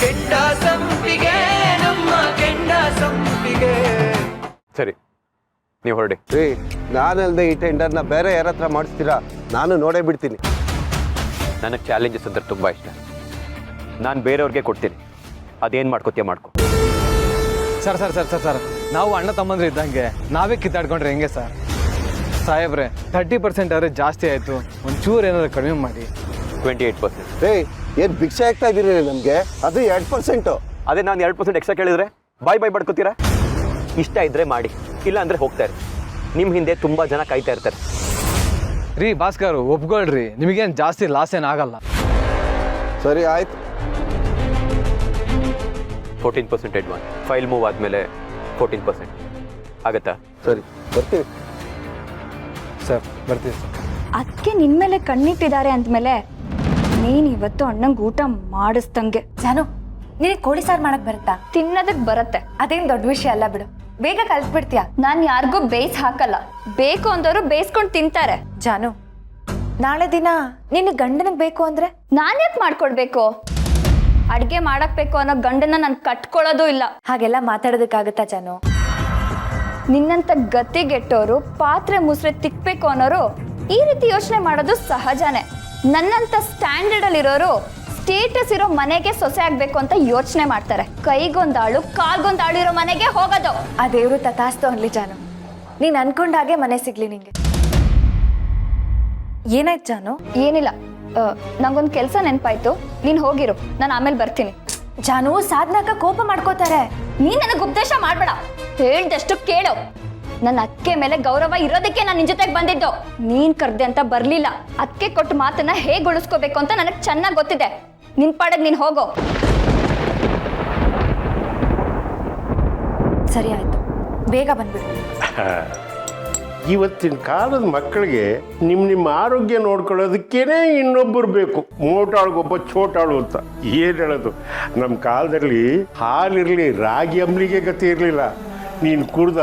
ಕೆಂಡ ಸಂಪಿಗೆ ನಮ್ಮ ಕೆಂಡ ಸಂಪಿಗೆ. ಸರಿ, ನೀವು ಹೊರಡಿ. ನಾನಲ್ದೆ ಈ ಟೆಂಡರ್ನ ಬೇರೆ ಯಾರ ಹತ್ರ ಮಾಡಿಸ್ತೀರಾ? ನಾನು ನೋಡೇ ಬಿಡ್ತೀನಿ. ನನಗೆ ಚಾಲೆಂಜಸ್ ಅಂದ್ರೆ ತುಂಬ ಇಷ್ಟ. ನಾನು ಬೇರೆಯವ್ರಿಗೆ ಕೊಡ್ತೀನಿ, ಅದೇನು ಮಾಡ್ಕೋತೀಯ ಮಾಡ್ಕೊ. Sir sir sir sir sir ನಾವು ಅಣ್ಣ ತಮ್ಮಂದ್ರೆ ಇದ್ದಂಗೆ ನಾವೇ ಕಿತ್ತಾಡ್ಕೊಂಡ್ರೆ ಹೆಂಗೆ ಸರ್? ಸಾಹೇಬ್ರೆ 30% ಆದರೆ ಜಾಸ್ತಿ ಆಯಿತು, ಒಂಚೂರು ಏನಾದ್ರು ಕಡಿಮೆ ಮಾಡಿ. 28%. ಏನು ಭಿಕ್ಷೆ ಆಗ್ತಾ ಇದ್ದೀರಿ ನಮಗೆ? ಅದು 2%. ಅದೇ ನಾನು 2% ಎಕ್ಸ್ಟ್ರಾ ಕೇಳಿದ್ರೆ ಬಾಯ್ ಮಾಡ್ಕೋತೀರಾ? ಇಷ್ಟ ಇದ್ದರೆ ಮಾಡಿ, ಇಲ್ಲ ಅಂದರೆ ಹೋಗ್ತಾರೆ. ನಿಮ್ಮ ಹಿಂದೆ ತುಂಬ ಜನ ಕಾಯ್ತಾ ಇರ್ತಾರೆ. ರೀ ಭಾಸ್ಕರ್, ಒಪ್ಕೊಳ್ರಿ, ನಿಮಗೇನು ಜಾಸ್ತಿ ಲಾಸ್ ಏನಾಗಲ್ಲ. ಸರಿ ಆಯ್ತು. 14% ಅಡ್ವಾನ್ಸ್. ಫೈಲ್ ಮೂವ್ ಆದಮೇಲೆ 14% ಆಗತ್ತಾ? ಸರಿ, ಬರ್ತೀವಿ ಸರ್. ಬರ್ತೀವಿ ಸರ್. ಅದಕ್ಕೆ ನಿನ್ನ ಮೇಲೆ ಕಣ್ಣಿಟ್ಟಿದ್ದಾರೆ ಅಂದಮೇಲೆ ನೀನು ಇವತ್ತು ಅಣ್ಣಂಗೆ ಊಟ ಮಾಡಿಸ್ದಂಗೆ. ಜಾನು, ನಿನಗೆ ಕೋಳಿ ಸಾರು ಮಾಡಕ್ ಬರುತ್ತಾ? ತಿನ್ನೋದಕ್ಕೆ ಬರುತ್ತೆ, ಅದೇನು ದೊಡ್ಡ ವಿಷಯ ಅಲ್ಲ ಬಿಡು, ಬೇಗ ಕಲ್ತ್ಬಿಡ್ತೀಯ. ನಾನು ಯಾರಿಗೂ ಬೇಯಿಸಿ ಹಾಕಲ್ಲ, ಬೇಕು ಅಂದವರು ಬೇಯಿಸ್ಕೊಂಡು ತಿಂತಾರೆ. ಜಾನು, ನಾಳೆ ದಿನ ನಿನ್ನ ಗಂಡನಿಗೆ ಬೇಕು ಅಂದ್ರೆ ನಾನು ಯಾಕೆ ಮಾಡ್ಕೊಡ್ಬೇಕು? ಅಡುಗೆ ಮಾಡಕ್ಬೇಕು ಅನ್ನೋ ಗಂಡನ ನಾನು ಕಟ್ಕೊಳ್ಳೋದು ಇಲ್ಲ. ಹಾಗೆಲ್ಲ ಮಾತಾಡೋದಕ್ಕಾಗತ್ತಾ ಜಾನು? ನಿನ್ನಂತ ಗತಿಗೆಟ್ಟೋರು ಪಾತ್ರೆ ಮುಸ್ರೆ ತಿಕ್ಬೇಕು ಅನ್ನೋರು ಈ ರೀತಿ ಯೋಚನೆ ಮಾಡೋದು ಸಹಜನೇ. ನನ್ನಂತ ಸ್ಟ್ಯಾಂಡರ್ಡ್ ಅಲ್ಲಿರೋರು ಸ್ಟೇಟಸ್ ಇರೋ ಮನೆಗೆ ಸೊಸೆ ಆಗ್ಬೇಕು ಅಂತ ಯೋಚನೆ ಮಾಡ್ತಾರೆ. ಕೈಗೊಂದಾಳು ಕಾಲ್ಗೊಂದಾಳು ಇರೋ ಮನೆಗೆ ಹೋಗೋದು. ಆ ದೇವ್ರು ತಥಾಸ್ತು ಅನ್ಲಿ ಜಾನು, ನೀನ್ ಅನ್ಕೊಂಡಾಗೆ ಮನೆ ಸಿಗ್ಲಿ ನಿಂಗೆ. ಏನಾಯ್ತು ಜಾನು? ಏನಿಲ್ಲ, ನಂಗೊಂದು ಕೆಲಸ ನೆನಪಾಯ್ತು, ನೀನು ಹೋಗಿರು, ನಾನು ಆಮೇಲೆ ಬರ್ತೀನಿ. ಜಾನು, ಸಾಧನಕ್ಕ ಕೋಪ ಮಾಡ್ಕೋತಾರೆ. ನೀನ್ ನನಗೆ ಉಪದೇಶ ಮಾಡ್ಬೇಡ, ಹೇಳ್ದಷ್ಟು ಕೇಳು. ನನ್ನ ಅಕ್ಕೆ ಮೇಲೆ ಗೌರವ ಇರೋದಕ್ಕೆ ನಾನು ನಿನ್ ಜೊತೆಗೆ ಬಂದಿದ್ದು. ನೀನ್ ಕರ್ದೆ ಅಂತ ಬರ್ಲಿಲ್ಲ. ಅಕ್ಕೆ ಕೊಟ್ಟ ಮಾತನ್ನ ಹೇಗೆ ಉಳಿಸ್ಕೋಬೇಕು ಅಂತ ನನಗೆ ಚೆನ್ನಾಗಿ ಗೊತ್ತಿದೆ. ನಿನ್ ಪಾಡಗ್ ನೀನ್ ಹೋಗೋ. ಸರಿ ಆಯ್ತು, ಬೇಗ ಬಂದ್ಬಿಡು. ಇವತ್ತಿನ ಕಾಲದ ಮಕ್ಕಳಿಗೆ ನಿಮ್ಮ ಆರೋಗ್ಯ ನೋಡ್ಕೊಳ್ಳೋದಕ್ಕೇನೆ ಇನ್ನೊಬ್ಬರು ಬೇಕು. ಮೋಟಾಳ್ಗೊಬ್ಬ ಚೋಟಾಳು ಅಂತ ಏನು ಹೇಳೋದು. ನಮ್ಮ ಕಾಲದಲ್ಲಿ ಹಾಲಿರಲಿ ರಾಗಿ ಅಂಬ್ಲಿಗೆ ಗತಿ ಇರಲಿಲ್ಲ. ನೀನು ಕುಡ್ದ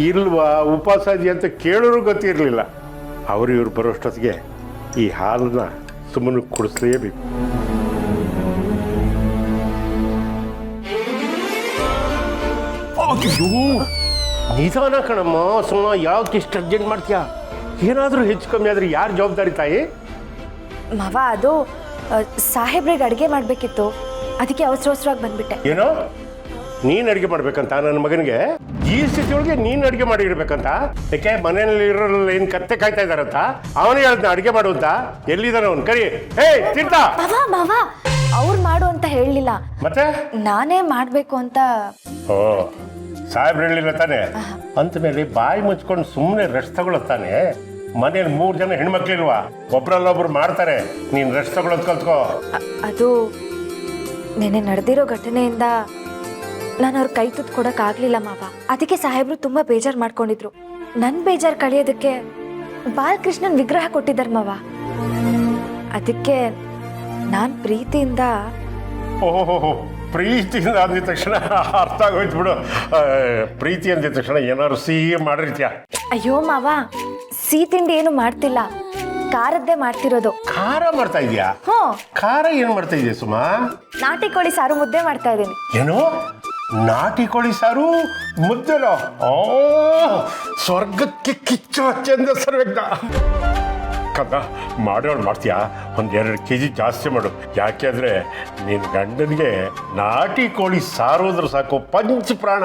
ಇಲ್ವಾ ಉಪವಾಸ ಅಂತ ಕೇಳೋರು ಗತಿ ಇರಲಿಲ್ಲ. ಇವ್ರು ಬರೋಷ್ಟೊತ್ತಿಗೆ ಈ ಹಾಲನ್ನ ಸುಮ್ಮನೆ ಕುಡಿಸ್ಲೇಬೇಕು. ನಿಧಾನ ಕಣಮ್ಮ, ಸುಮ್ಮ ಯಾಕೆ ಇಷ್ಟು ಅರ್ಜೆಂಟ್ ಮಾಡ್ತೀಯಾ? ಏನಾದರೂ ಹೆಚ್ಚು ಕಮ್ಮಿ ಆದರೆ ಯಾರು ಜವಾಬ್ದಾರಿ ತಾಯಿ? ಮಾವ, ಅದು ಸಾಹೇಬ್ರಿಗೆ ಅಡುಗೆ ಮಾಡಬೇಕಿತ್ತು, ಅದಕ್ಕೆ ಅವಸರವಾಗಿ ಬಂದ್ಬಿಟ್ಟೆ. ಏನೋ ನೀನು ಅಡುಗೆ ಮಾಡ್ಬೇಕಂತ ನನ್ನ ಮಗನಿಗೆ? ಈ ಸ್ಥಿತಿಯೊಳಗೆ ನೀನು ಅಡುಗೆ ಮಾಡಿರ್ಬೇಕಂತ? ಯಾಕೆ ಮನೆಯಲ್ಲಿ ಇರೋಲ್ಲ ಏನು ಕತ್ತೆ ಕಾಯ್ತಾ ಇದ್ದಾರಂತ? ಅವನೇ ಹೇಳ್ದ ಅಡುಗೆ ಮಾಡುವಂತ. ಎಲ್ಲಿದ್ದಾನೆ ಅವನು? ಕರಿ. ಹೇ ತಿಂತ ಮಾವ, ಅವ್ರು ಮಾಡು ಅಂತ ಹೇಳಲಿಲ್ಲ, ಮತ್ತೆ ನಾನೇ ಮಾಡಬೇಕು ಅಂತ. ಓ, ಸಾಹೇಬ್ರು ಹೇಳಿಲ್ಲ ತಾನೆ? ಅಂತ ಮೇಲೆ ಬಾಯಿ ಮುಚ್ಕೊಂಡು ಸುಮ್ಮನೆ ರೆಸ್ಟ್ ತಗೊಳತ್ತಾನೆ. ಮನೇಲಿ 3 ಜನ ಹೆಣ್ಮಕ್ಳಿಲ್ವಾ? ಒಬ್ರಲ್ಲೊಬ್ರು ಮಾಡ್ತಾರೆ, ನೀನು ರೆಸ್ಟ್ ತಗೊಳೋದು ಕಲ್ತ್ಕೋ. ಅದು ನೆನೆ ನಡೆದಿರೋ ಘಟನೆಯಿಂದ ನಾನು ಅವ್ರ ಕೈ ತುತ್ತು ಕೊಡೋಕ್ಕಾಗಲಿಲ್ಲ ಮಾವ. ಅದಕ್ಕೆ ಸಾಹೇಬ್ರು ತುಂಬ ಬೇಜಾರು ಮಾಡ್ಕೊಂಡಿದ್ರು. ನನ್ನ ಬೇಜಾರು ಕಳಿಯೋದಕ್ಕೆ ಬಾಲಕೃಷ್ಣನ್ ವಿಗ್ರಹ ಕೊಟ್ಟಿದ್ದಾರೆ ಮಾವ. ಅದಕ್ಕೆ ನಾನು ಪ್ರೀತಿಯಿಂದ. ಓಹೋ, ಪ್ರೀತಿಯಿಂದ ಅಂದಿದ ತಕ್ಷಣ ಅರ್ಥ ಆಗೋಯ್ತು ಬಿಡು. ಪ್ರೀತಿ ಅಂದಿದ ತಕ್ಷಣ ಏನಾದ್ರು ಸಿಹಿ ಮಾಡಿರ್ತೀಯ? ಅಯ್ಯೋ ಮಾವ, ಸಿಹಿ ತಿಂಡಿ ಏನು ಮಾಡ್ತಿಲ್ಲ, ಖಾರದ್ದೇ ಮಾಡ್ತಿರೋದು. ಖಾರ ಮಾಡ್ತಾ ಇದೀಯಾ? ಖಾರ ಏನು ಮಾಡ್ತಾ ಇದೀಯ ಸುಮಾ? ನಾಟಿ ಕೋಳಿ ಸಾರು ಮುದ್ದೆ ಮಾಡ್ತಾ ಇದ್ದೀನಿ. ಏನು ನಾಟಿ ಕೋಳಿ ಸಾರು ಮುದ್ದೆನೋ? ಓ, ಸ್ವರ್ಗಕ್ಕೆ ಕಿಚ್ಚು ಚಂದ ಸರ್ವೆಗ್ದ ಕದ. ಮಾಡೋಳು ಮಾಡ್ತೀಯಾ? 1-2 kg ಜಾಸ್ತಿ ಮಾಡು. ಯಾಕೆ ಅಂದರೆ ನಿನ್ನ ಗಂಡನಿಗೆ ನಾಟಿ ಕೋಳಿ ಸಾರು ಅಂದ್ರೆ ಸಾಕು, ಪಂಚ ಪ್ರಾಣ.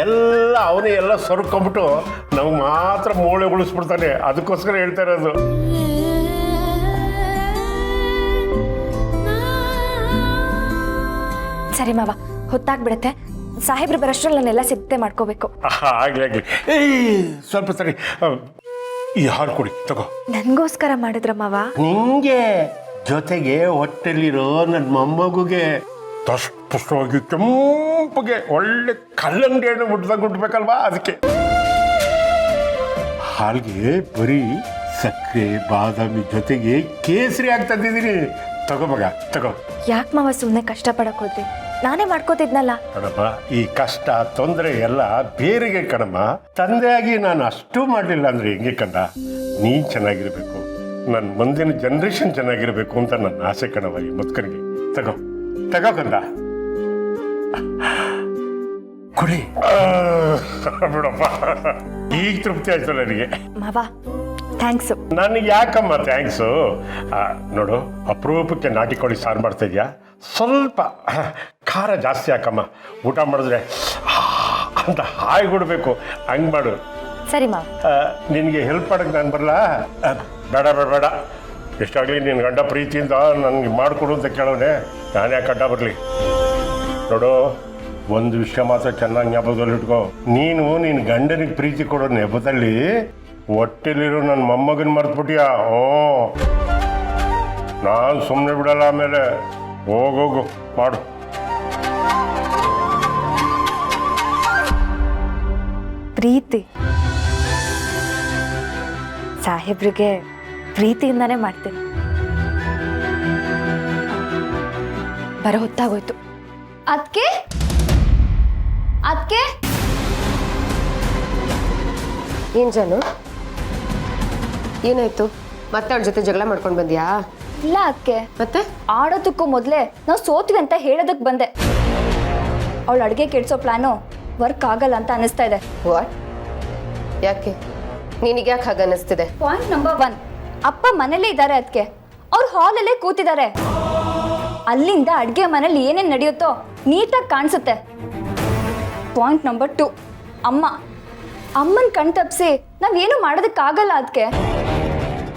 ಎಲ್ಲ ಅವನೇ ಎಲ್ಲ ಸೊರ್ಕೊಂಬಿಟ್ಟು ನಾವು ಮಾತ್ರ ಮೂಳೆ ಉಳಿಸ್ಬಿಡ್ತಾನೆ. ಅದಕ್ಕೋಸ್ಕರ ಹೇಳ್ತಾ ಇರೋದು. ಸರಿ ಮಾವ, ಹೊತ್ತಾಗ್ಬಿಡತ್ತೆ. ಸಾಹೇಬ್ರು ಬರೋಷ್ಟ್ರಲ್ಲಿ ನಾನೆಲ್ಲ ಸಿದ್ಧತೆ ಮಾಡ್ಕೋಬೇಕು. ಆಗ್ಲಿ. ಸ್ವಲ್ಪ ಸರಿ, ಈ ಹಾಲು ಕೊಡಿ, ತಗೋ. ನನಗೋಸ್ಕರ ಮಾಡಿದ್ರ ಮಾವ? ನಿಂಗೆ ಜೊತೆಗೆ ಹೊಟ್ಟೆಲಿರೋ ನನ್ನ ಮೊಮ್ಮಗುಗೆ ಪುಷ್ಟವಾಗಿ ಕೆಂಪಗೆ ಒಳ್ಳೆ ಕಲ್ಲಂಗಡಿ ಹಣ್ಣು ಮುಟ್ದಾಗ ಹುಟ್ಟಬೇಕಲ್ವಾ? ಅದಕ್ಕೆ ಹಾಲಿಗೆ ಬರೀ ಸಕ್ಕರೆ ಬಾದಾಮಿ ಜೊತೆಗೆ ಕೇಸರಿ ಆಗಿ ತಂದಿದ್ದೀನಿ. ತಗೋ ಮಗ, ತಗೋ. ಯಾಕೆ ಮಾವ ಸುಮ್ಮನೆ ಕಷ್ಟಪಡಕ್ ಹೋದ್ರಿ? ನಾನೇ ಮಾಡ್ಕೋತಿದ್ನಲ್ಲ. ಕಣಮ್ಮ, ಈ ಕಷ್ಟ ತೊಂದರೆ ಎಲ್ಲ ಬೇರೆಗೆ ಕಣಮ್ಮ. ತಂದೆಯಾಗಿ ನಾನು ಅಷ್ಟು ಮಾಡಲಿಲ್ಲ ಅಂದ್ರೆ ಹೆಂಗೆ ಕಂಡ? ನೀನ್ ಚೆನ್ನಾಗಿರ್ಬೇಕು, ನನ್ನ ಮುಂದಿನ ಜನ್ರೇಷನ್ ಚೆನ್ನಾಗಿರ್ಬೇಕು ಅಂತ ನನ್ನ ಆಸೆ ಕಣವ ಈ ಮುದ್ಕನಿಗೆ. ತಗೋ. ತಗೋಕಂದ ಕುಡಿ ಬಿಡಪ್ಪ, ಈಗ ತೃಪ್ತಿ ಆಯ್ತು ನನಗೆ. ಮಾವ ಥ್ಯಾಂಕ್ಸು. ನನಗೆ ಯಾಕಮ್ಮ ಥ್ಯಾಂಕ್ಸು? ನೋಡು, ಅಪರೂಪಕ್ಕೆ ನಾಟಿ ಕೋಳಿ ಸಾರು ಮಾಡ್ತಾ ಇದೆಯಾ, ಸ್ವಲ್ಪ ಖಾರ ಜಾಸ್ತಿ ಹಾಕಮ್ಮ. ಊಟ ಮಾಡಿದ್ರೆ ಅಂತ ಹಾಯಿ ಬಿಡಬೇಕು, ಹಂಗೆ ಮಾಡು. ಸರಿ ಮಾವ. ನಿನಗೆ ಹೆಲ್ಪ್ ಮಾಡೋಕ್ಕೆ ನಾನು ಬರಲ್ಲ? ಬೇಡ ಬೇಡ ಬೇಡ, ಎಷ್ಟಾಗಲಿ ನಿನ್ನ ಗಂಡ ಪ್ರೀತಿಯಿಂದ ನನಗೆ ಮಾಡಿಕೊಡು ಅಂತ ಕೇಳೋನೆ, ನಾನು ಯಾಕೆ ಅಡ್ಡ ಬರಲಿ? ನೋಡು, ಒಂದು ವಿಷಯ ಮಾತ್ರ ಚೆನ್ನಾಗಿ ಜ್ಞಾಪಕದಲ್ಲಿ ಇಟ್ಕೋ, ನೀನು ನಿನ್ನ ಗಂಡನಿಗೆ ಪ್ರೀತಿ ಕೊಡೋ ನೆಪದಲ್ಲಿ ಹೊಟ್ಟೆಲಿರೋ ನನ್ನ ಮೊಮ್ಮಗನ ಮರ್ತ್ಬಿಟ್ಟಿಯಾ? ನಾನು ಸುಮ್ಮನೆ ಬಿಡಲ್ಲ. ಆಮೇಲೆ ಹೋಗೋಗು ಮಾಡು. ಪ್ರೀತಿ ಸಾಹೇಬ್ರಿಗೆ ಪ್ರೀತಿಯಿಂದಾನೇ ಮಾಡ್ತೀನಿ. ಬರೋ ಹೊತ್ತಾಗೋಯ್ತು. ಅದಕ್ಕೆ ಅದಕ್ಕೆ ಏನು ಜಾನು, ಏನಾಯ್ತು? ಮತ್ತೆ ಅವಳ ಜೊತೆ ಜಗಳ ಮಾಡ್ಕೊಂಡು ಬಂದ್ಯಾ? ಇಲ್ಲ ಅದಕ್ಕೆ, ಮತ್ತೆ ಆಡೋದಕ್ಕೂ ಮೊದಲೇ ನಾವು ಸೋತ್ವಿ ಅಂತ ಹೇಳೋದಕ್ಕೆ ಬಂದೆ. ಅವಳು ಅಡುಗೆ ಕೆಡಿಸೋ ಪ್ಲಾನು ವರ್ಕ್ ಆಗಲ್ಲ ಅಂತ ಅನಿಸ್ತಾ ಇದೆ. ವಾಟ್? ಯಾಕೆ? ನಿನಗೆ ಯಾಕೆ ಹಾಗೆ ಅನ್ನಿಸ್ತಿದೆ? ಪಾಯಿಂಟ್ ನಂಬರ್ 1, ಅಪ್ಪ ಮನೇಲೇ ಇದ್ದಾರೆ. ಅದಕ್ಕೆ ಅವ್ರು ಹಾಲಲ್ಲೇ ಕೂತಿದ್ದಾರೆ. ಅಲ್ಲಿಂದ ಅಡುಗೆ ಮನೇಲಿ ಏನೇನು ನಡೆಯುತ್ತೋ ನೀಟಾಗಿ ಕಾಣಿಸುತ್ತೆ. ಪಾಯಿಂಟ್ ನಂಬರ್ 2, ಅಮ್ಮನ ಕಣ್ ತಪ್ಪಿಸಿ ನಾವೇನು ಮಾಡೋದಕ್ಕಾಗಲ್ಲ. ಅದಕ್ಕೆ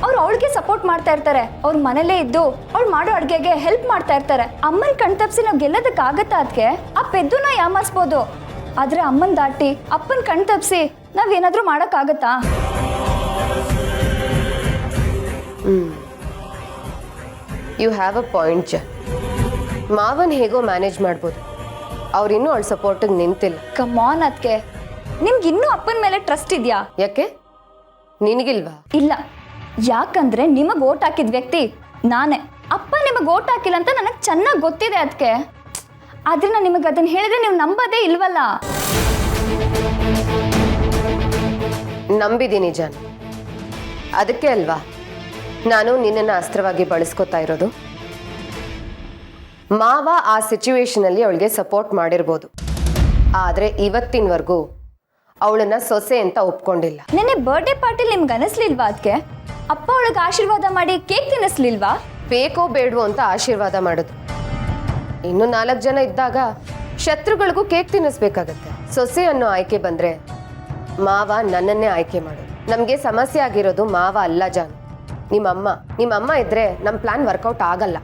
ಅವ್ರು ಅವಳಿಗೆ ಸಪೋರ್ಟ್ ಮಾಡ್ತಾ ಇರ್ತಾರೆ. ಅವ್ರ ಮನೇಲೇ ಇದ್ದು ಅವ್ಳು ಮಾಡೋ ಅಡುಗೆಗೆ ಹೆಲ್ಪ್ ಮಾಡ್ತಾ ಇರ್ತಾರೆ. ಅಮ್ಮನ ಕಣ್ ತಪ್ಪಿಸಿ ನಾವು ಗೆಲ್ಲೋದಕ್ಕಾಗತ್ತಾ? ಅದಕ್ಕೆ ಆ ಪೆದ್ದುನ ಯಾಮಾರಿಸ್ಬೋದು, ಆದರೆ ಅಮ್ಮನ ದಾಟಿ ಅಪ್ಪನ ಕಣ್ ತಪ್ಪಿಸಿ ನಾವೇನಾದರೂ ಮಾಡೋಕ್ಕಾಗತ್ತಾ? ಯು ಹ್ಯಾವ್ ಅ ಪಾಯಿಂಟ್ ಜ. ಮಾವನ್ ಹೇಗೋ ಮ್ಯಾನೇಜ್ ಮಾಡ್ಬೋದು, ಅವ್ರಿನ್ನೂ ಅವಳ ಸಪೋರ್ಟಿಗೆ ನಿಂತಿಲ್ಲ. ಕಮಾನ್ ಅದಕ್ಕೆ, ನಿಮ್ಗೆ ಇನ್ನೂ ಅಪ್ಪನ ಮೇಲೆ ಟ್ರಸ್ಟ್ ಇದೆಯಾ? ಯಾಕೆ? ನಿನಗಿಲ್ವಾ? ಇಲ್ಲ, ಯಾಕಂದ್ರೆ ನಿಮಗೆ ಓಟ್ ಹಾಕಿದ ವ್ಯಕ್ತಿ ನಾನೇ. ಅಪ್ಪ ನಿಮಗೆ ಓಟ್ ಹಾಕಿಲ್ಲ ಅಂತ ನನಗೆ ಚೆನ್ನಾಗಿ ಗೊತ್ತಿದೆ. ಅದಕ್ಕೆ ಆದ್ರೆ ನಾನು ನಿಮಗೆ ಅದನ್ನ ಹೇಳಿದ್ರೆ ನೀವು ನಂಬೋದೇ ಇಲ್ವಲ್ಲ. ನಂಬಿದ್ದೀನಿ ಜಾನ್, ಅದಕ್ಕೆ ಅಲ್ವಾ ನಾನು ನಿನ್ನನ್ನು ಅಸ್ತ್ರವಾಗಿ ಬಳಸ್ಕೊತಾ ಇರೋದು. ಮಾವ ಆ ಸಿಚುವೇಶನಲ್ಲಿ ಅವಳಿಗೆ ಸಪೋರ್ಟ್ ಮಾಡಿರ್ಬೋದು, ಆದರೆ ಇವತ್ತಿನವರೆಗೂ ಅವಳನ್ನ ಸೊಸೆ ಅಂತ ಒಪ್ಕೊಂಡಿಲ್ಲ. ನೆನ್ನೆ ಬರ್ಡೇ ಪಾರ್ಟಿಲಿ ನಿಮ್ಗೆ ಅನಿಸ್ಲಿಲ್ವಾ? ಅದಕ್ಕೆ ಅಪ್ಪ ಅವಳಿಗೆ ಆಶೀರ್ವಾದ ಮಾಡಿ ಕೇಕ್ ತಿನ್ನಿಸ್ಲಿಲ್ವಾ? ಬೇಕೋ ಬೇಡವೋ ಅಂತ ಆಶೀರ್ವಾದ ಮಾಡೋದು. ಇನ್ನು 4 ಜನ ಇದ್ದಾಗ ಶತ್ರುಗಳಿಗೂ ಕೇಕ್ ತಿನ್ನಿಸ್ಬೇಕಾಗತ್ತೆ. ಸೊಸೆ ಅನ್ನೋ ಆಯ್ಕೆ ಬಂದ್ರೆ ಮಾವ ನನ್ನನ್ನೇ ಆಯ್ಕೆ ಮಾಡೋದು. ನಮಗೆ ಸಮಸ್ಯೆ ಆಗಿರೋದು ಮಾವ ಅಲ್ಲ ಜಾನ್, ನಿಮ್ಮಮ್ಮ ಇದ್ರೆ ನಮ್ಮ ಪ್ಲಾನ್ ವರ್ಕೌಟ್ ಆಗಲ್ಲ.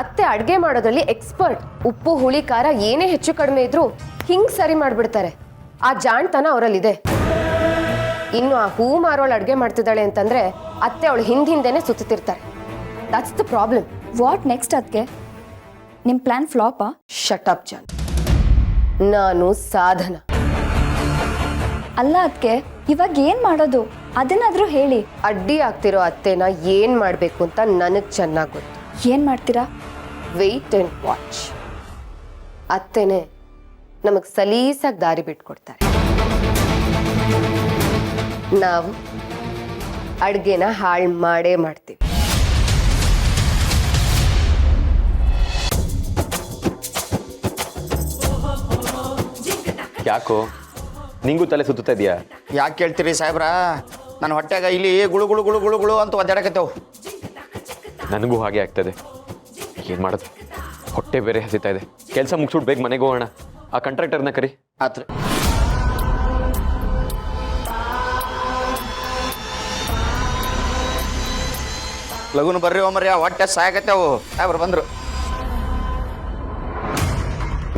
ಅತ್ತೆ ಅಡುಗೆ ಮಾಡೋದ್ರಲ್ಲಿ ಎಕ್ಸ್ಪರ್ಟ್. ಉಪ್ಪು ಹುಳಿ ಖಾರ ಏನೇ ಹೆಚ್ಚು ಕಡಿಮೆ ಇದ್ರೂ ಹಿಂಗೆ ಸರಿ ಮಾಡಿಬಿಡ್ತಾರೆ. ಆ ಜಾಣ್ತನ ಅವರಲ್ಲಿದೆ. ಇನ್ನು ಆ ಹೂ ಮಾರೋಳು ಅಡುಗೆ ಮಾಡ್ತಿದ್ದಾಳೆ ಅಂತಂದ್ರೆ ಅತ್ತೆ ಅವಳು ಹಿಂದೇನೆ ಸುತ್ತಿರ್ತಾರೆ. That's the problem. What next? ಅದಕ್ಕೆ ನಿಮ್ಮ ಪ್ಲಾನ್ ಫ್ಲಾಪಾ? ಶಟ್ ಅಪ್ ಜಾನ್, ನಾನು ಸಾಧನ ಅಲ್ಲ. ಅದಕ್ಕೆ ಇವಾಗ ಏನು ಮಾಡೋದು ಅದನ್ನಾದರೂ ಹೇಳಿ. ಅಡ್ಡಿ ಆಗ್ತಿರೋ ಅತ್ತೆನ ಏನ್ ಮಾಡ್ಬೇಕು ಅಂತ ನನಗೆ ಚೆನ್ನಾಗಿ ಗೊತ್ತು. ಏನು ಮಾಡ್ತೀರಾ? Weight and watch. ಅತ್ತೆನೆ ನಮಗೆ ಸಲೀಸಾಗಿ ದಾರಿ ಬಿಟ್ಕೊಡ್ತಾರೆ. ನಾವು ಅಡ್ಗೆನ ಹಾಳು ಮಾಡೇ ಮಾಡ್ತೀವಿ. ಯಾಕೋ ನಿಂಗೂ ತಲೆ ಸುತ್ತಾ ಇದೆಯಾ? ಯಾಕೆ ಕೇಳ್ತೀರಿ ಸಾಹೇಬ್ರ? ನನ್ನ ಹೊಟ್ಟೆಗ ಇಲ್ಲಿ ಗುಳು ಗುಳು ಗುಳು ಗುಳು ಗುಳು ಅಂತ ಒದ್ದಾಡಕತ್ತೇವು. ನನಗೂ ಹಾಗೆ ಆಗ್ತದೆ. ಏನು ಮಾಡೋದು, ಹೊಟ್ಟೆ ಬೇರೆ ಹಸಿತಾ ಇದೆ. ಕೆಲಸ ಮುಗಿಸ್ಬಿಟ್ಟು ಬೇಗ ಮನೆಗೆ ಹೋಗೋಣ. ಆ ಕಾಂಟ್ರಾಕ್ಟರ್ನ ಕರಿ. ಆತ್ರಿ. ಲಗುನ ಬರ್ರಿ ಒಮ್ಮರಿ, ಹೊಟ್ಟೆ ಸಾಯಕತ್ತೇವು. ಸಾಹೇಬ್ರು ಬಂದರು.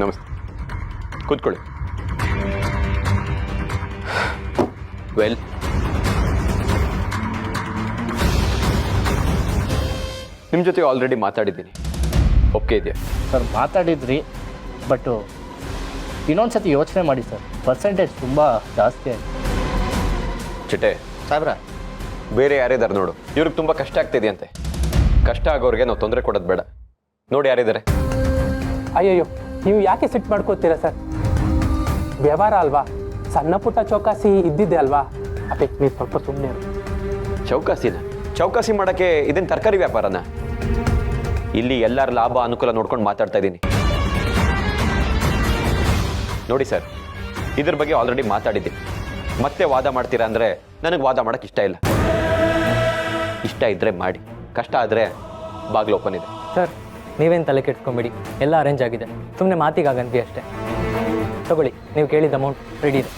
ನಮಸ್ತೆ, ಕೂತ್ಕೊಳ್ಳಿ. ವೆಲ್, ನಿಮ್ಮ ಜೊತೆ ಆಲ್ರೆಡಿ ಮಾತಾಡಿದ್ದೀನಿ. ಓಕೆ ಇದೆಯಾ? ಸರ್ ಮಾತಾಡಿದ್ರಿ, ಬಟ್ ಇನ್ನೊಂದು ಸತಿ ಯೋಚನೆ ಮಾಡಿ ಸರ್. ಪರ್ಸೆಂಟೇಜ್ ತುಂಬ ಜಾಸ್ತಿ ಆಯಿತು. ಚಿಟ್ಟೆ ಸಾಹೇಬ್ರ, ಬೇರೆ ಯಾರಿದ್ದಾರೆ ನೋಡು. ಇವ್ರಿಗೆ ತುಂಬ ಕಷ್ಟ ಆಗ್ತಿದೆಯಂತೆ. ಕಷ್ಟ ಆಗೋರಿಗೆ ನಾವು ತೊಂದರೆ ಕೊಡೋದು ಬೇಡ. ನೋಡಿ ಯಾರಿದ್ದಾರೆ. ಅಯ್ಯಯ್ಯೋ, ನೀವು ಯಾಕೆ ಸಿಟ್ಟು ಮಾಡ್ಕೋತೀರಾ ಸರ್? ವ್ಯವಹಾರ ಅಲ್ವಾ, ಸಣ್ಣ ಪುಟ್ಟ ಚೌಕಾಸಿ ಇದ್ದಿದ್ದೆ ಅಲ್ವಾ? ಅದೇ ನೀವು ಸ್ವಲ್ಪ ಸುಮ್ಮನೆ. ಚೌಕಾಸಿ ಮಾಡೋಕ್ಕೆ ಇದೇನು ತರಕಾರಿ ವ್ಯಾಪಾರನ? ಇಲ್ಲಿ ಎಲ್ಲರ ಲಾಭ ಅನುಕೂಲ ನೋಡ್ಕೊಂಡು ಮಾತಾಡ್ತಾ ಇದ್ದೀನಿ. ನೋಡಿ ಸರ್, ಇದ್ರ ಬಗ್ಗೆ ಆಲ್ರೆಡಿ ಮಾತಾಡಿದ್ದೀನಿ. ಮತ್ತೆ ವಾದ ಮಾಡ್ತೀರಾ ಅಂದರೆ ನನಗೆ ವಾದ ಮಾಡೋಕ್ಕೆ ಇಷ್ಟ ಇಲ್ಲ. ಇಷ್ಟ ಇದ್ದರೆ ಮಾಡಿ, ಕಷ್ಟ ಆದರೆ ಬಾಗಿಲು ಓಪನ್ ಇದೆ. ಸರ್, ನೀವೇನು ತಲೆ ಕೆಡ್ಸ್ಕೊಂಬಿಡಿ, ಎಲ್ಲ ಅರೇಂಜ್ ಆಗಿದೆ. ಸುಮ್ಮನೆ ಮಾತಿಗಾಗಂತೀವಿ ಅಷ್ಟೇ. ತಗೊಳ್ಳಿ, ನೀವು ಕೇಳಿದ ಅಮೌಂಟ್ ರೆಡಿ ಇದೆ.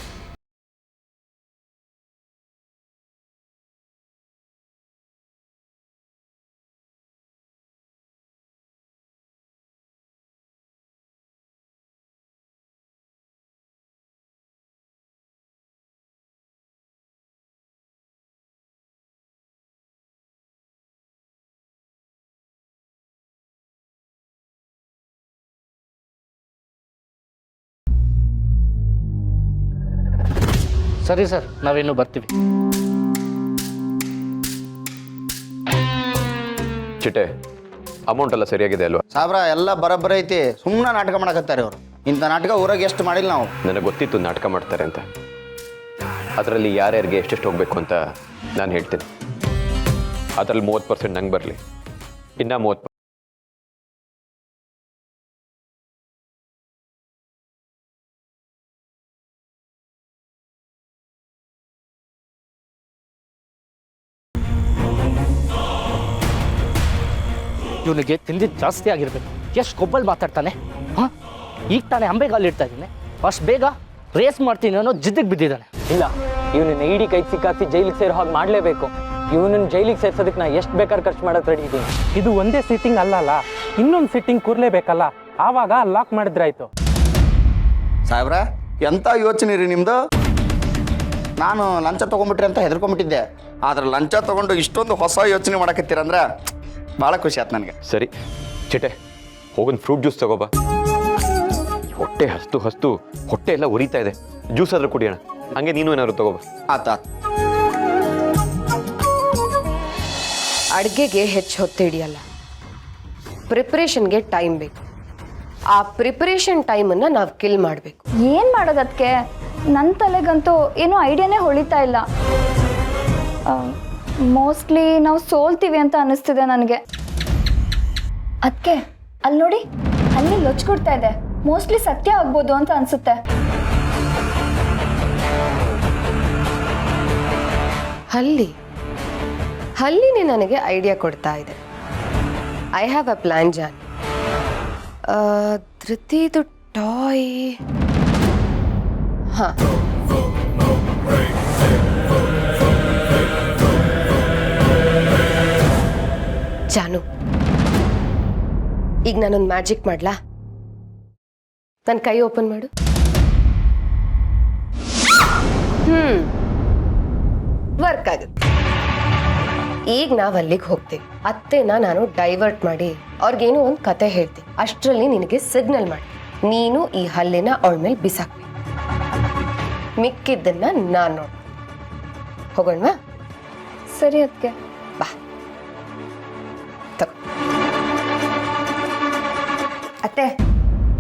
ಸರಿ ಸರ್, ನಾವಿನ್ನು ಬರ್ತೀವಿ. ಚಿಟ್ಟೆ, ಅಮೌಂಟ್ ಎಲ್ಲ ಸರಿಯಾಗಿದೆ ಅಲ್ವಾ? ಸಾಬ್ರ ಎಲ್ಲ ಬರೋಬ್ಬರಿ ಐತಿ. ಸುಮ್ಮನೆ ನಾಟಕ ಮಾಡಕತ್ತಾರೆ ಅವರು. ಇಂಥ ನಾಟಕ ಊರಾಗ ಎಷ್ಟು ಮಾಡಿಲ್ಲ ನಾವು. ನನಗೆ ಗೊತ್ತಿತ್ತು ನಾಟಕ ಮಾಡ್ತಾರೆ ಅಂತ. ಅದರಲ್ಲಿ ಯಾರ್ಯಾರಿಗೆ ಎಷ್ಟೆಷ್ಟು ಹೋಗಬೇಕು ಅಂತ ನಾನು ಹೇಳ್ತೀನಿ. ಅದರಲ್ಲಿ 30% ನಂಗೆ ಬರಲಿ, ಇನ್ನು 30% ಇವನಿಗೆ ತಿಂದಿದ್ದು ಜಾಸ್ತಿ ಆಗಿರ್ಬೇಕು. ಎಷ್ಟು ಕೊಬ್ಬಲ್ ಮಾತಾಡ್ತಾನೆ. ಹಾಂ, ಈಗ ತಾನೇ ಅಂಬೆಗಾಲು ಇಡ್ತಾ ಇದ್ದೀನಿ, ಅಷ್ಟು ಬೇಗ ರೇಸ್ ಮಾಡ್ತೀನಿ ಅನ್ನೋ ಜಿದ್ದಿಗೆ ಬಿದ್ದಿದ್ದಾನೆ. ಇಲ್ಲ, ಇವನನ್ನ ಇಡೀ ಕೈ ಸಿಕ್ಕಾಕಿ ಜೈಲಿಗೆ ಸೇರೋ ಹಾಗೆ ಮಾಡಲೇಬೇಕು. ಇವನನ್ನ ಜೈಲಿಗೆ ಸೇರ್ಸೋದಕ್ಕೆ ನಾ ಎಷ್ಟು ಬೇಕಾದ್ರೆ ಖರ್ಚು ಮಾಡೋಕೆ ರೆಡಿ ಇದ್ದೀನಿ. ಇದು ಒಂದೇ ಸಿಟ್ಟಿಂಗ್ ಅಲ್ಲಲ್ಲ, ಇನ್ನೊಂದು ಸಿಟ್ಟಿಂಗ್ ಕೂರ್ಲೇಬೇಕಲ್ಲ, ಆವಾಗ ಲಾಕ್ ಮಾಡಿದ್ರಾಯ್ತು. ಸಾಹೇಬ್ರ, ಎಂಥ ಯೋಚನೆ ರೀ ನಿಮ್ಮದು. ನಾನು ಲಂಚ ತೊಗೊಂಬಿಟ್ರಿ ಅಂತ ಹೆದರ್ಕೊಂಬಿಟ್ಟಿದ್ದೆ. ಆದ್ರೆ ಲಂಚ ತೊಗೊಂಡು ಇಷ್ಟೊಂದು ಹೊಸ ಯೋಚನೆ ಮಾಡಕತ್ತೀರಂದ್ರೆ ಭಾಳ ಖುಷಿ ಆಯ್ತು ನನಗೆ. ಸರಿ ಚಿಟ್ಟೆ, ಹೋಗೊಂದು ಫ್ರೂಟ್ ಜ್ಯೂಸ್ ತಗೋಬಾ. ಹೊಟ್ಟೆ ಹಸ್ತು ಹೊಟ್ಟೆ ಎಲ್ಲ ಉರಿತಾ ಇದೆ. ಜ್ಯೂಸ್ ಆದ್ರೂ ಕುಡಿಯೋಣ. ಹಂಗೆ ನೀನು ಏನಾದ್ರು ತಗೋಬಾ. ಆತ ಅಡುಗೆಗೆ ಹೆಚ್ಚು ಹೊತ್ತು ಹಿಡಿಯಲ್ಲ, ಪ್ರಿಪ್ರೇಷನ್ಗೆ ಟೈಮ್ ಬೇಕು. ಆ ಪ್ರಿಪ್ರೇಷನ್ ಟೈಮನ್ನು ನಾವು ಕಿಲ್ ಮಾಡಬೇಕು. ಏನು ಮಾಡೋದಕ್ಕೆ? ನನ್ನ ತಲೆಗಂತೂ ಏನೂ ಐಡಿಯಾನೇ ಹೊಳಿತಾ ಇಲ್ಲ. ಮೋಸ್ಟ್ಲಿ ನಾವು ಸೋಲ್ತೀವಿ ಅಂತ ಅನ್ನಿಸ್ತಿದೆ ನನಗೆ. ಅದಕ್ಕೆ ಅಲ್ಲಿ ನೋಡಿ, ಅಲ್ಲಿ ಲೊಚ್ಕೊಡ್ತಾ ಇದೆ. ಮೋಸ್ಟ್ಲಿ ಸತ್ಯ ಆಗ್ಬೋದು ಅಂತ ಅನ್ಸುತ್ತೆ. ಹಲ್ಲಿನೇ ನನಗೆ ಐಡಿಯಾ ಕೊಡ್ತಾ ಇದೆ. I have a plan John. ಧೃತಿದು ಟಾಯ್. ಹಾಂ, ಜಾನು, ಈಗ ನಾನೊಂದು ಮ್ಯಾಜಿಕ್ ಮಾಡ್ಲಾ? ನನ್ನ ಕೈ ಓಪನ್ ಮಾಡು. ವರ್ಕ್ ಆಗುತ್ತೆ. ಈಗ ನಾವು ಅಲ್ಲಿಗೆ ಹೋಗ್ತೀವಿ. ಅತ್ತೆನ ನಾನು ಡೈವರ್ಟ್ ಮಾಡಿ ಅವ್ರಿಗೇನೋ ಒಂದು ಕತೆ ಹೇಳ್ತೀನಿ. ಅಷ್ಟರಲ್ಲಿ ನಿನಗೆ ಸಿಗ್ನಲ್ ಮಾಡಿ ನೀನು ಈ ಹಲ್ಲಿನ ಅವಳ ಮೇಲೆ ಬಿಸಾಕ್ಬೇಕು. ಮಿಕ್ಕಿದ್ದನ್ನ ನಾನು ನೋಡು. ಹೋಗೋಣವಾ? ಸರಿ ಅದಕ್ಕೆ ಬಾ. ಅತ್ತೆ,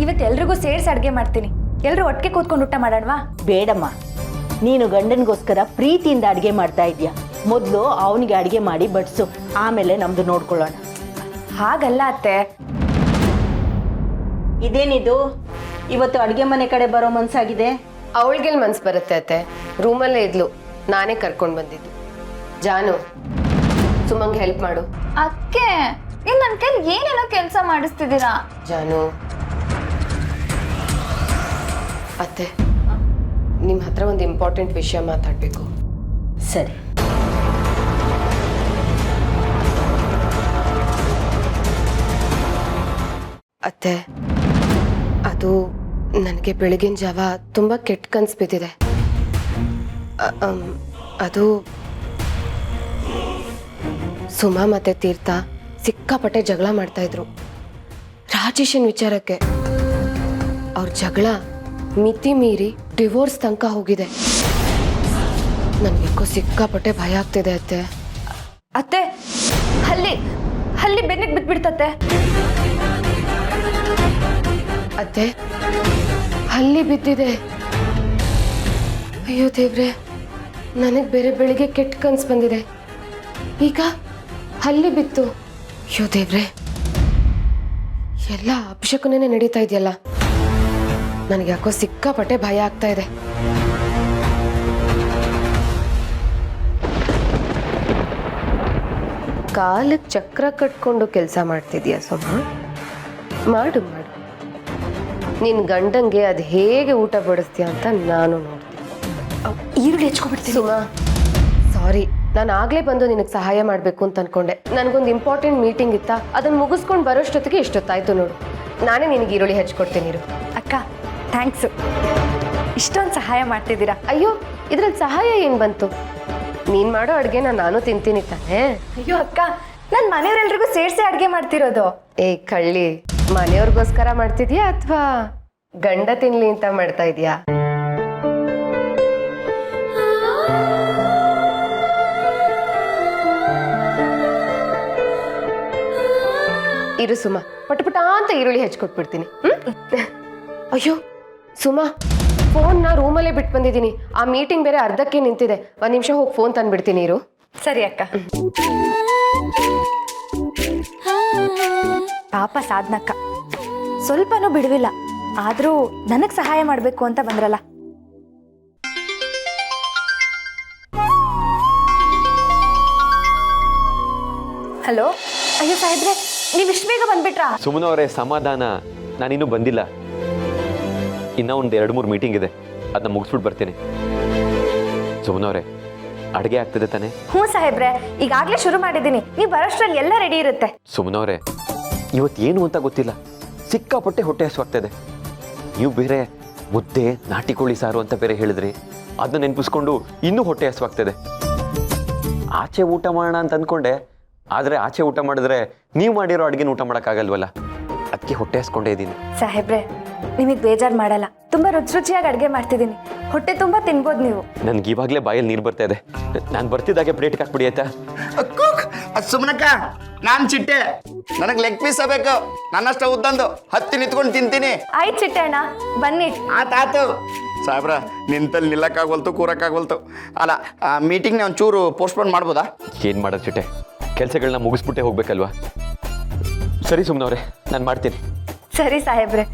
ಇವತ್ತು ಎಲ್ರಿಗೂ ಸೇರಿಸಿ ಅಡುಗೆ ಮಾಡ್ತೀನಿ. ಎಲ್ಲರೂ ಒಟ್ಟಿಗೆ ಕೂತ್ಕೊಂಡು ಊಟ ಮಾಡೋಣವಾ? ಬೇಡಮ್ಮ, ನೀನು ಗಂಡನಿಗೋಸ್ಕರ ಪ್ರೀತಿಯಿಂದ ಅಡುಗೆ ಮಾಡ್ತಾ ಇದೀಯ. ಮೊದಲು ಅವನಿಗೆ ಅಡುಗೆ ಮಾಡಿ ಬಡಿಸು, ಆಮೇಲೆ ನಮ್ದು ನೋಡ್ಕೊಳ್ಳೋಣ. ಹಾಗಲ್ಲ ಅತ್ತೆ. ಇದೇನಿದು, ಇವತ್ತು ಅಡುಗೆ ಮನೆ ಕಡೆ ಬರೋ ಮನ್ಸಾಗಿದೆ? ಅವಳಿಗೆಲ್ಲಿ ಮನ್ಸು ಬರುತ್ತೆ ಅತ್ತೆ? ರೂಮಲ್ಲೇ ಇದ್ಲು, ನಾನೇ ಕರ್ಕೊಂಡು ಬಂದಿದ್ದು. ಜಾನು, ಸುಮಂಗ್ ಹೆಲ್ಪ್ ಮಾಡು. ಅದಕ್ಕೆ ನೀವು ನನ್ನ ಕೈಲಿ ಏನೇನೋ ಕೆಲಸ ಮಾಡಿಸ್ತಿದ್ದೀರಾ. ಜಾನು, ಅತ್ತೆ, ನಿಮ್ಮ ಹತ್ರ ಒಂದು ಇಂಪಾರ್ಟೆಂಟ್ ವಿಷಯ ಮಾತಾಡಬೇಕು. ಸರಿ. ಅತ್ತೆ, ಅದು ನನಗೆ ಬೆಳಗಿನ ಜಾವ ತುಂಬ ಕೆಟ್ಟ ಕನಸು ಬಿದ್ದಿದೆ. ಅದು ಸುಮಾ ಮತ್ತೆ ತೀರ್ಥ ಸಿಕ್ಕಾಪಟ್ಟೆ ಜಗಳ ಮಾಡ್ತಾ ಇದ್ರು ರಾಜೇಶನ್ ವಿಚಾರಕ್ಕೆ. ಅವ್ರ ಜಗಳ ಮಿತಿ ಮೀರಿ ಡಿವೋರ್ಸ್ ತನಕ ಹೋಗಿದೆ. ನನಗೆ ಸಿಕ್ಕಾಪಟ್ಟೆ ಭಯ ಆಗ್ತಿದೆ ಅತ್ತೆ. ಅತ್ತೆ, ಹಲ್ಲಿ ಬೆನ್ನಿಗೆ ಬಿದ್ಬಿಡ್ತತ್ತೆ. ಅತ್ತೆ, ಹಲ್ಲಿ ಬಿದ್ದಿದೆ. ಅಯ್ಯೋ ದೇವ್ರೆ, ನನಗೆ ಬೇರೆ ಬೆಳಿಗ್ಗೆ ಕೆಟ್ಟ ಕನಸು ಬಂದಿದೆ. ಈಗ ಹಲ್ಲಿ ಬಿತ್ತು. ಅಯ್ಯೋ ದೇವ್ರೆ, ಎಲ್ಲ ಅಭಿಷೇಕನೇ ನಡೀತಾ ಇದೆಯಲ್ಲ, ನನಗೆ ಯಾಕೋ ಸಿಕ್ಕಾಪಟ್ಟೆ ಭಯ ಆಗ್ತಾ ಇದೆ. ಕಾಲಕ್ಕೆ ಚಕ್ರ ಕಟ್ಕೊಂಡು ಕೆಲಸ ಮಾಡ್ತಿದ್ಯಾ ಸುಮ? ಮಾಡು ಮಾಡು. ನಿನ್ನ ಗಂಡಂಗೆ ಅದು ಹೇಗೆ ಊಟ ಬಡಿಸ್ತೀಯ ಅಂತ ನಾನು ನೋಡ್ತೀನಿ. ಈರುಳ್ಳಿ ಹೆಚ್ಕೊಬಿಡ್ತೀನಿ. ಸುಮ, ಸಾರಿ, ನಾನು ಆಗಲೇ ಬಂದು ನಿನಗೆ ಸಹಾಯ ಮಾಡಬೇಕು ಅಂತ ಅನ್ಕೊಂಡೆ. ನನಗೊಂದು ಇಂಪಾರ್ಟೆಂಟ್ ಮೀಟಿಂಗ್ ಇತ್ತ, ಅದನ್ನು ಮುಗಿಸ್ಕೊಂಡು ಬರೋಷ್ಟೊತ್ತಿಗೆ ಇಷ್ಟೊತ್ತಾಯ್ತು ನೋಡು. ನಾನೇ ನಿನಗೆ ಈರುಳ್ಳಿ ಹೆಚ್ಕೊಡ್ತೀನಿ ಇರು. ಅಕ್ಕ ಥ್ಯಾಂಕ್ಸು, ಇಷ್ಟೊಂದು ಸಹಾಯ ಮಾಡ್ತಿದ್ದೀರಾ. ಅಯ್ಯೋ, ಇದ್ರಲ್ಲಿ ಸಹಾಯ ಏನು ಬಂತು? ನೀನು ಮಾಡೋ ಅಡುಗೆನ ನಾನು ತಿಂತೀನಿ ತಾನೇ. ಅಯ್ಯೋ ಅಕ್ಕ, ನಾನು ಮನೆಯವರೆಲ್ರಿಗೂ ಸೇರಿಸಿ ಅಡುಗೆ ಮಾಡ್ತಿರೋದು. ಏ ಕಳ್ಳಿ, ಮನೆಯವ್ರಿಗೋಸ್ಕರ ಮಾಡ್ತಿದ್ಯಾ ಅಥವಾ ಗಂಡ ತಿನ್ಲಿ ಅಂತ ಮಾಡ್ತಾ ಇದೀಯಾ? ಇರು ಸುಮ, ಪಟಪಟ ಅಂತ ಈರುಳ್ಳಿ ಹೆಚ್ಕೊಟ್ಬಿಡ್ತೀನಿ. ಅಯ್ಯೋ ಸುಮ, ಫೋನ್ನ ರೂಮಲ್ಲೇ ಬಿಟ್ಟು ಬಂದಿದ್ದೀನಿ. ಆ ಮೀಟಿಂಗ್ ಬೇರೆ ಅರ್ಧಕ್ಕೆ ನಿಂತಿದೆ. ಒಂದು ನಿಮಿಷ ಹೋಗಿ ಫೋನ್ ತಂದ್ಬಿಡ್ತೀನಿ ಇರು. ಸರಿ ಅಕ್ಕ. ಪಾಪ ಸಾಧನಕ್ಕ ಸ್ವಲ್ಪನೂ ಬಿಡುವಿಲ್ಲ, ಆದರೂ ನನಗೆ ಸಹಾಯ ಮಾಡಬೇಕು ಅಂತ ಬಂದ್ರಲ್ಲ. ಹಲೋ. ಅಯ್ಯೋ ಸಾಹೇಬ್ರೆ, ನೀವು ಇಷ್ಟು ಬೇಗ ಬಂದ್ಬಿಟ್ರಾ? ಸುಮ್ಮನವರೇ, ಸಮಾಧಾನ. ನಾನಿನ್ನೂ ಬಂದಿಲ್ಲ. ಇನ್ನೂ ಒಂದು 2-3 ಮೀಟಿಂಗ್ ಇದೆ, ಅದನ್ನ ಮುಗಿಸ್ಬಿಟ್ಟು ಬರ್ತೀನಿ. ಸುಮ್ಮನವರೇ, ಅಡುಗೆ ಆಗ್ತದೆ ತಾನೆ? ಹ್ಞೂ ಸಾಹೇಬ್ರೆ, ಈಗಾಗಲೇ ಶುರು ಮಾಡಿದ್ದೀನಿ. ನೀವು ಬರೋಷ್ಟ್ರಲ್ಲಿ ಎಲ್ಲ ರೆಡಿ ಇರುತ್ತೆ. ಸುಮ್ಮನವರೇ, ಇವತ್ತು ಏನು ಅಂತ ಗೊತ್ತಿಲ್ಲ, ಸಿಕ್ಕಾಪಟ್ಟೆ ಹೊಟ್ಟೆ ಹಸುವಾಗ್ತದೆ. ನೀವು ಬೇರೆ ಮುದ್ದೆ ನಾಟಿ ಕೋಳಿ ಸಾರು ಅಂತ ಬೇರೆ ಹೇಳಿದ್ರಿ, ಅದನ್ನ ನೆನಪಿಸ್ಕೊಂಡು ಇನ್ನೂ ಹೊಟ್ಟೆ ಹಸುವಾಗ್ತದೆ. ಆಚೆ ಊಟ ಮಾಡೋಣ ಅಂತ ಅಂದ್ಕೊಂಡೆ, ಆದರೆ ಆಚೆ ಊಟ ಮಾಡಿದ್ರೆ ನೀವು ಮಾಡಿರೋ ಅಡುಗೆನ ಊಟ ಮಾಡೋಕ್ಕಾಗಲ್ವಲ್ಲ, ಅದಕ್ಕೆ ಹೊಟ್ಟೆ ಹಸ್ಕೊಂಡೇ ಇದ್ದೀನಿ. ಸಾಹೇಬ್ರೆ, ನಿಮಗೆ ಬೇಜಾರು ಮಾಡಲ್ಲ, ತುಂಬ ರುಚಿಯಾಗಿ ಅಡುಗೆ ಮಾಡ್ತಿದ್ದೀನಿ. ಹೊಟ್ಟೆ ತುಂಬ ತಿನ್ಬೋದು ನೀವು. ನನ್ಗೆ ಇವಾಗಲೇ ಬಾಯಲ್ಲಿ ನೀರು ಬರ್ತಾ ಇದೆ. ನಾನು ಬರ್ತಿದ್ದಾಗೆ ಪ್ಲೇಟ್ಗೆ ಹಾಕ್ಬಿಡಿ ಆಯ್ತಾ? ಸುಮ್ಮನಕ್ಕ, ನಾನು ಚಿಟ್ಟೆ, ನನಗೆ ಲೆಗ್ ಪೀಸ್ ಬೇಕು. ನನ್ನಷ್ಟ ಉದ್ದಂದು ಹತ್ತಿ ನಿಂತ್ಕೊಂಡು ತಿಂತೀನಿ. ಆಯ್ತು ಚಿಟ್ಟೆ ಅಣ್ಣ, ಬನ್ನಿ. ಆತಾತು ಸಾಹೇಬ್ರ, ನಿಂತಲ್ಲಿ ನಿಲ್ಲಕ್ಕಾಗವಲ್ತು, ಕೂರಕ್ಕಾಗವಲ್ತು. ಅಲ್ಲ, ಮೀಟಿಂಗ್ನ ಒಂಚೂರು ಪೋಸ್ಟ್ಪೋನ್ ಮಾಡ್ಬೋದಾ? ಏನು ಮಾಡೋದು ಚಿಟ್ಟೆ, ಕೆಲಸಗಳನ್ನ ಮುಗಿಸ್ಬಿಟ್ಟೆ ಹೋಗ್ಬೇಕಲ್ವಾ? ಸರಿ ಸುಮ್ಮನವ್ರೆ, ನಾನು ಮಾಡ್ತೀನಿ. ಸರಿ ಸಾಹೇಬ್ರೆ.